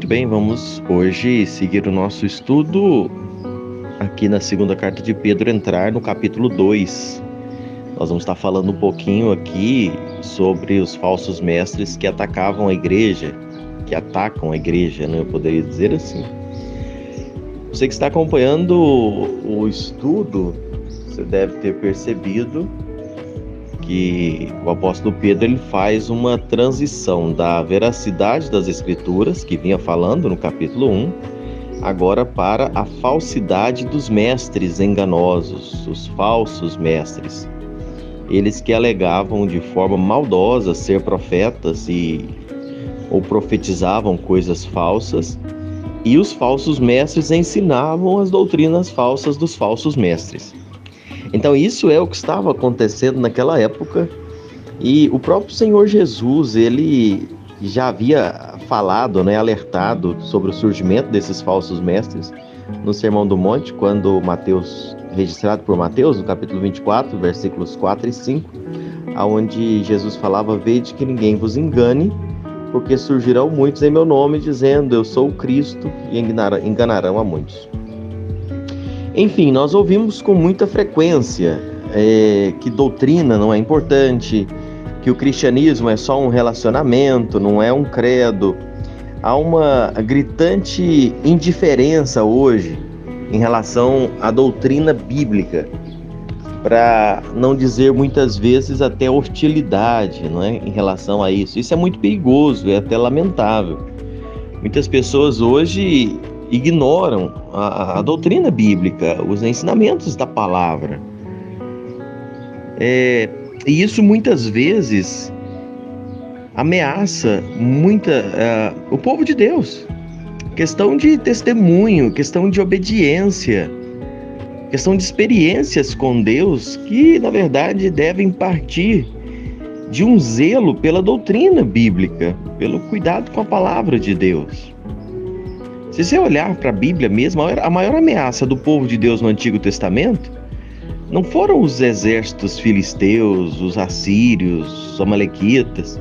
bem, vamos hoje seguir o nosso estudo aqui na segunda carta de Pedro, entrar no capítulo 2. Nós vamos estar falando um pouquinho aqui sobre os falsos mestres que atacavam a igreja, que atacam a igreja, né? Eu poderia dizer assim. Você que está acompanhando o estudo, você deve ter percebido que o apóstolo Pedro ele faz uma transição da veracidade das escrituras, que vinha falando no capítulo 1, agora para a falsidade dos mestres enganosos, os falsos mestres. Eles que alegavam de forma maldosa ser profetas ou profetizavam coisas falsas, e os falsos mestres ensinavam as doutrinas falsas dos falsos mestres. Então isso é o que estava acontecendo naquela época, e o próprio Senhor Jesus, ele já havia falado, alertado sobre o surgimento desses falsos mestres no Sermão do Monte, quando registrado por Mateus, no capítulo 24, versículos 4 e 5, onde Jesus falava: "Vede que ninguém vos engane, porque surgirão muitos em meu nome, dizendo, eu sou o Cristo, e enganarão a muitos." Enfim, nós ouvimos com muita frequência que doutrina não é importante, que o cristianismo é só um relacionamento, não é um credo. Há uma gritante indiferença hoje em relação à doutrina bíblica, para não dizer muitas vezes até hostilidade, em relação a isso. Isso é muito perigoso, é até lamentável. Muitas pessoas hoje ignoram a doutrina bíblica, os ensinamentos da palavra. E isso muitas vezes ameaça o povo de Deus. Questão de testemunho, questão de obediência, questão de experiências com Deus que, na verdade, devem partir de um zelo pela doutrina bíblica, pelo cuidado com a palavra de Deus. Se você olhar para a Bíblia mesmo, a maior ameaça do povo de Deus no Antigo Testamento não foram os exércitos filisteus, os assírios, os amalequitas,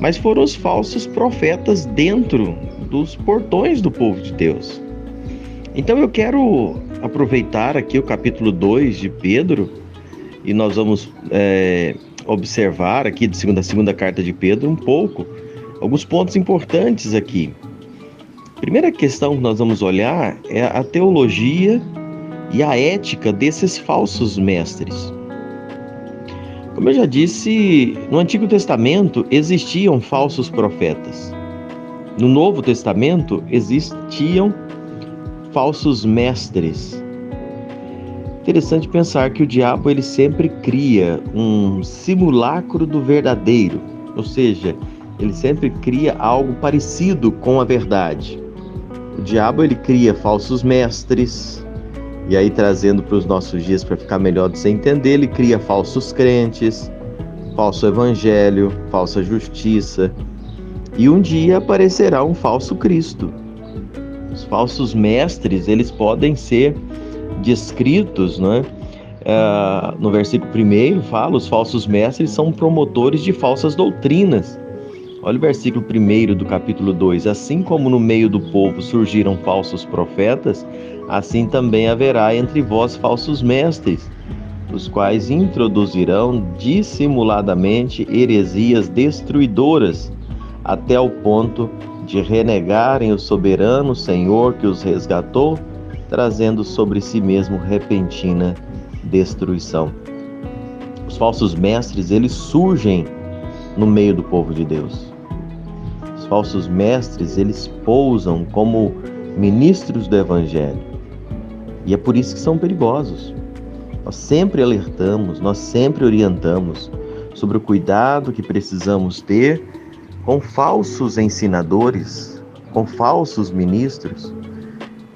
mas foram os falsos profetas dentro dos portões do povo de Deus. Então eu quero aproveitar aqui o capítulo 2 de Pedro, e nós vamos observar aqui da segunda carta de Pedro alguns pontos importantes aqui. A primeira questão que nós vamos olhar é a teologia e a ética desses falsos mestres. Como eu já disse, no Antigo Testamento existiam falsos profetas. No Novo Testamento existiam falsos mestres. Interessante pensar que o diabo ele sempre cria um simulacro do verdadeiro, ou seja, ele sempre cria algo parecido com a verdade. O diabo ele cria falsos mestres, e aí trazendo para os nossos dias para ficar melhor de você entender, ele cria falsos crentes, falso evangelho, falsa justiça, e um dia aparecerá um falso Cristo. Os falsos mestres eles podem ser descritos, no versículo 1 fala: os falsos mestres são promotores de falsas doutrinas. Olha o versículo 1 do capítulo 2. Assim como no meio do povo surgiram falsos profetas, assim também haverá entre vós falsos mestres, os quais introduzirão dissimuladamente heresias destruidoras, até o ponto de renegarem o soberano Senhor que os resgatou, trazendo sobre si mesmo repentina destruição. Os falsos mestres, eles surgem no meio do povo de Deus. Os falsos mestres, eles pousam como ministros do Evangelho. E é por isso que são perigosos. Nós sempre alertamos, nós sempre orientamos sobre o cuidado que precisamos ter com falsos ensinadores, com falsos ministros.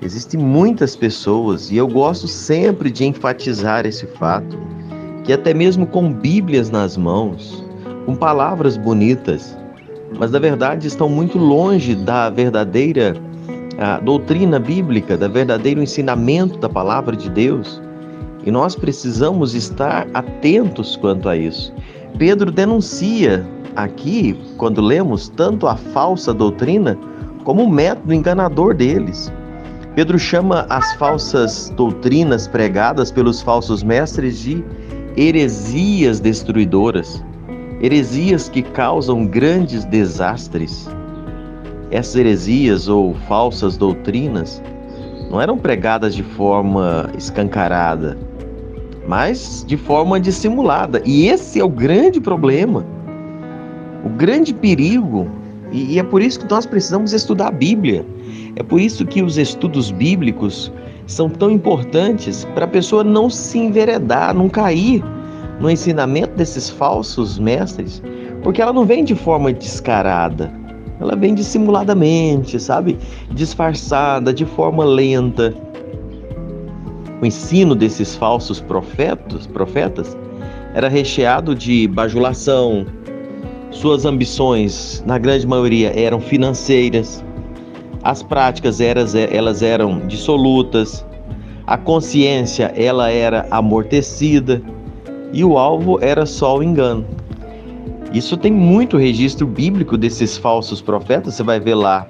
Existem muitas pessoas, e eu gosto sempre de enfatizar esse fato, que até mesmo com Bíblias nas mãos, com palavras bonitas, mas na verdade estão muito longe da verdadeira doutrina bíblica, da verdadeiro ensinamento da palavra de Deus. E nós precisamos estar atentos quanto a isso. Pedro denuncia aqui, quando lemos, tanto a falsa doutrina como um método enganador deles. Pedro chama as falsas doutrinas pregadas pelos falsos mestres de heresias destruidoras, heresias que causam grandes desastres. Essas heresias ou falsas doutrinas não eram pregadas de forma escancarada, mas de forma dissimulada. E esse é o grande problema, o grande perigo. E é por isso que nós precisamos estudar a Bíblia. É por isso que os estudos bíblicos são tão importantes para a pessoa não se enveredar, não cair no ensinamento desses falsos mestres, porque ela não vem de forma descarada, ela vem dissimuladamente, sabe? Disfarçada, de forma lenta. O ensino desses falsos profetas era recheado de bajulação. Suas ambições, na grande maioria, eram financeiras. As práticas elas eram dissolutas. A consciência ela era amortecida. E o alvo era só o engano. Isso tem muito registro bíblico desses falsos profetas. Você vai ver lá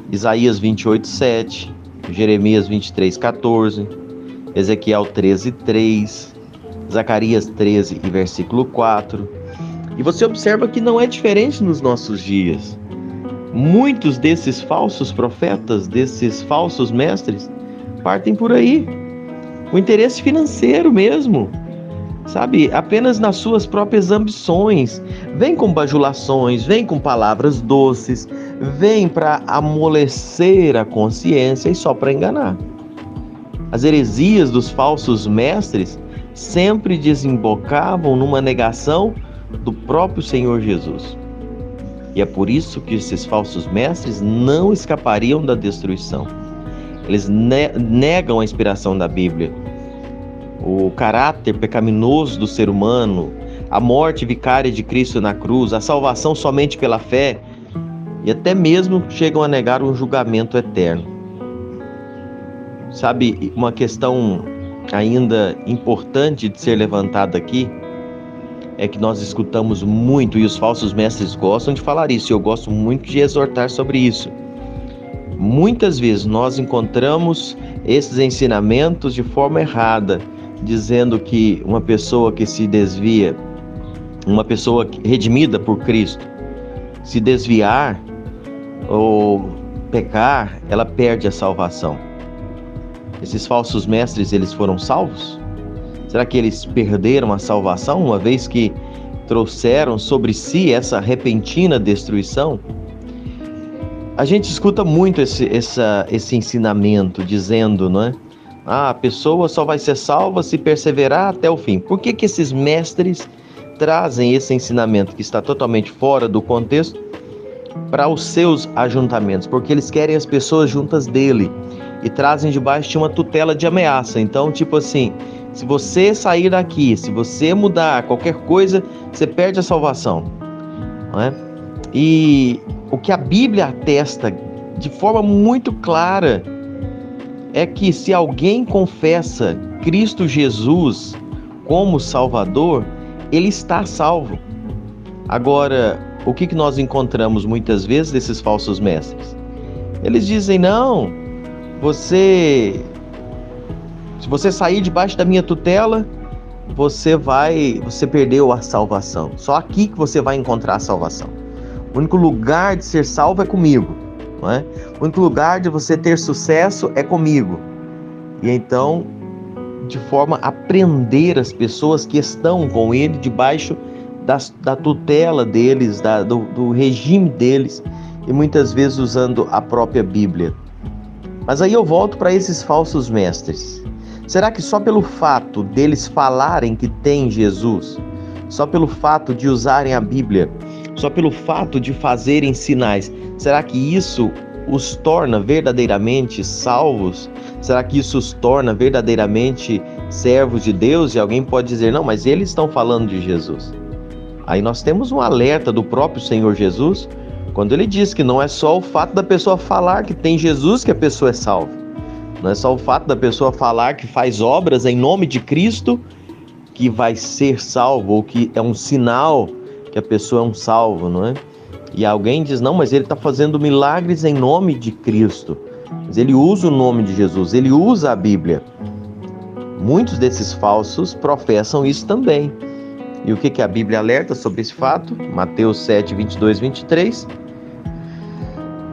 Isaías 28:7, Jeremias 23:14, Ezequiel 13:3, Zacarias 13 e versículo 4. E você observa que não é diferente nos nossos dias. Muitos desses falsos profetas, desses falsos mestres, partem por aí. O interesse financeiro mesmo, sabe? Apenas nas suas próprias ambições. Vem com bajulações, vem com palavras doces, vem para amolecer a consciência e só para enganar. As heresias dos falsos mestres sempre desembocavam numa negação do próprio Senhor Jesus. E é por isso que esses falsos mestres não escapariam da destruição. Eles negam a inspiração da Bíblia, o caráter pecaminoso do ser humano, a morte vicária de Cristo na cruz, a salvação somente pela fé, e até mesmo chegam a negar um julgamento eterno. Sabe, uma questão ainda importante de ser levantada aqui é que nós escutamos muito, e os falsos mestres gostam de falar isso, e eu gosto muito de exortar sobre isso. Muitas vezes nós encontramos esses ensinamentos de forma errada, dizendo que uma pessoa que se desvia, uma pessoa redimida por Cristo, se desviar ou pecar, ela perde a salvação. Esses falsos mestres, eles foram salvos? Será que eles perderam a salvação, uma vez que trouxeram sobre si essa repentina destruição? A gente escuta muito esse ensinamento, dizendo, não é? A pessoa só vai ser salva se perseverar até o fim. Por que esses mestres trazem esse ensinamento que está totalmente fora do contexto para os seus ajuntamentos? Porque eles querem as pessoas juntas dele e trazem debaixo de uma tutela de ameaça. Então, tipo assim, se você sair daqui, se você mudar qualquer coisa, você perde a salvação, não é? E o que a Bíblia atesta de forma muito clara é que se alguém confessa Cristo Jesus como Salvador, ele está salvo. Agora, o que nós encontramos muitas vezes desses falsos mestres? Eles dizem, não, se você sair debaixo da minha tutela, você perdeu a salvação. Só aqui que você vai encontrar a salvação. O único lugar de ser salvo é comigo, não é? O único lugar de você ter sucesso é comigo. E então, de forma a prender as pessoas que estão com ele debaixo da tutela deles, do regime deles, e muitas vezes usando a própria Bíblia. Mas aí eu volto para esses falsos mestres. Será que só pelo fato deles falarem que tem Jesus, só pelo fato de usarem a Bíblia, só pelo fato de fazerem sinais, será que isso os torna verdadeiramente salvos? Será que isso os torna verdadeiramente servos de Deus? E alguém pode dizer, não, mas eles estão falando de Jesus. Aí nós temos um alerta do próprio Senhor Jesus, quando ele diz que não é só o fato da pessoa falar que tem Jesus que a pessoa é salva. Não é só o fato da pessoa falar que faz obras em nome de Cristo que vai ser salvo, ou que é um sinal que a pessoa é um salvo, não é? E alguém diz, não, mas ele está fazendo milagres em nome de Cristo. Mas ele usa o nome de Jesus, ele usa a Bíblia. Muitos desses falsos professam isso também. E o que a Bíblia alerta sobre esse fato? Mateus 7, 22, 23.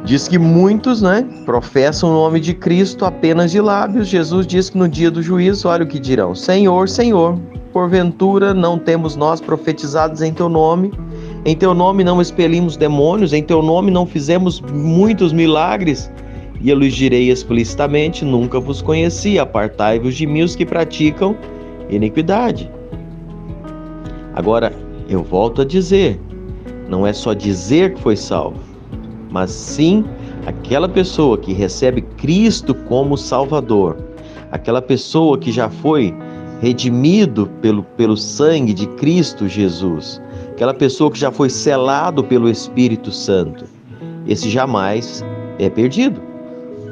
Diz que muitos, professam o nome de Cristo apenas de lábios. Jesus diz que no dia do juízo, olha o que dirão: Senhor, Senhor, porventura não temos nós profetizados em teu nome não expelimos demônios, em teu nome não fizemos muitos milagres? E eu lhes direi explicitamente: nunca vos conheci, apartai-vos de mim os que praticam iniquidade. Agora, eu volto a dizer, não é só dizer que foi salvo, mas sim aquela pessoa que recebe Cristo como Salvador, aquela pessoa que já foi redimido pelo sangue de Cristo Jesus, aquela pessoa que já foi selado pelo Espírito Santo, esse jamais é perdido.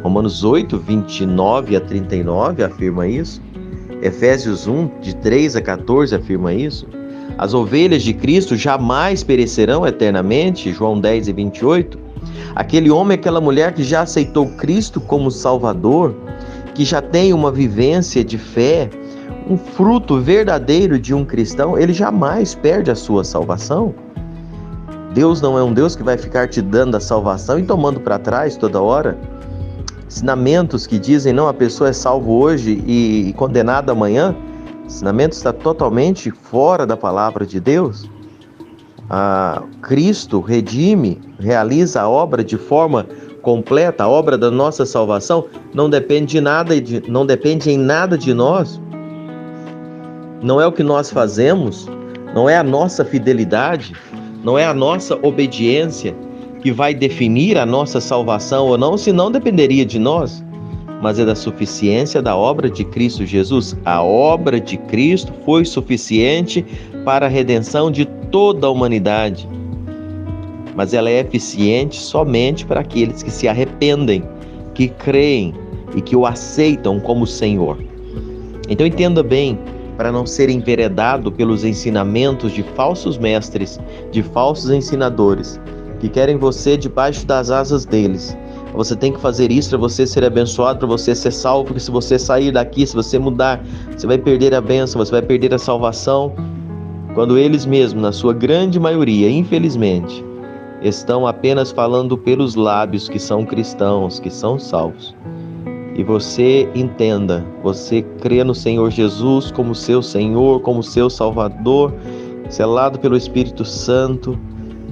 Romanos 8, 29 a 39 afirma isso. Efésios 1, de 3 a 14 afirma isso. As ovelhas de Cristo jamais perecerão eternamente, João 10 e 28. Aquele homem, aquela mulher que já aceitou Cristo como Salvador, que já tem uma vivência de fé, um fruto verdadeiro de um cristão, ele jamais perde a sua salvação. Deus não é um Deus que vai ficar te dando a salvação e tomando para trás toda hora. Ensinamentos que dizem, não, a pessoa é salva hoje e condenada amanhã, ensinamento está totalmente fora da palavra de Deus. Cristo redime, realiza a obra de forma completa, a obra da nossa salvação não depende em nada de nós. Não é o que nós fazemos, não é a nossa fidelidade, não é a nossa obediência que vai definir a nossa salvação ou não, se não dependeria de nós, mas é da suficiência da obra de Cristo Jesus. A obra de Cristo foi suficiente para a redenção de toda a humanidade, mas ela é eficiente somente para aqueles que se arrependem, que creem e que o aceitam como Senhor. Então entenda bem, para não ser enveredado pelos ensinamentos de falsos mestres, de falsos ensinadores, que querem você debaixo das asas deles. Você tem que fazer isso para você ser abençoado, para você ser salvo, porque se você sair daqui, se você mudar, você vai perder a bênção, você vai perder a salvação, quando eles mesmos, na sua grande maioria, infelizmente, estão apenas falando pelos lábios que são cristãos, que são salvos. E você entenda, você crê no Senhor Jesus como seu Senhor, como seu Salvador, selado pelo Espírito Santo,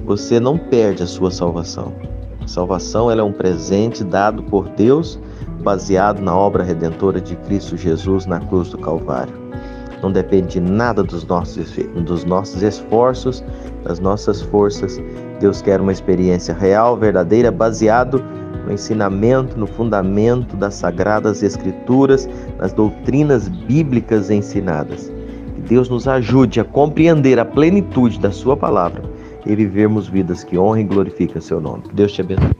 você não perde a sua salvação. A salvação, ela é um presente dado por Deus, baseado na obra redentora de Cristo Jesus na cruz do Calvário. Não depende de nada dos nossos esforços, das nossas forças. Deus quer uma experiência real, verdadeira, baseado no ensinamento, no fundamento das Sagradas Escrituras, nas doutrinas bíblicas ensinadas. Que Deus nos ajude a compreender a plenitude da sua palavra e vivermos vidas que honram e glorificam seu nome. Que Deus te abençoe.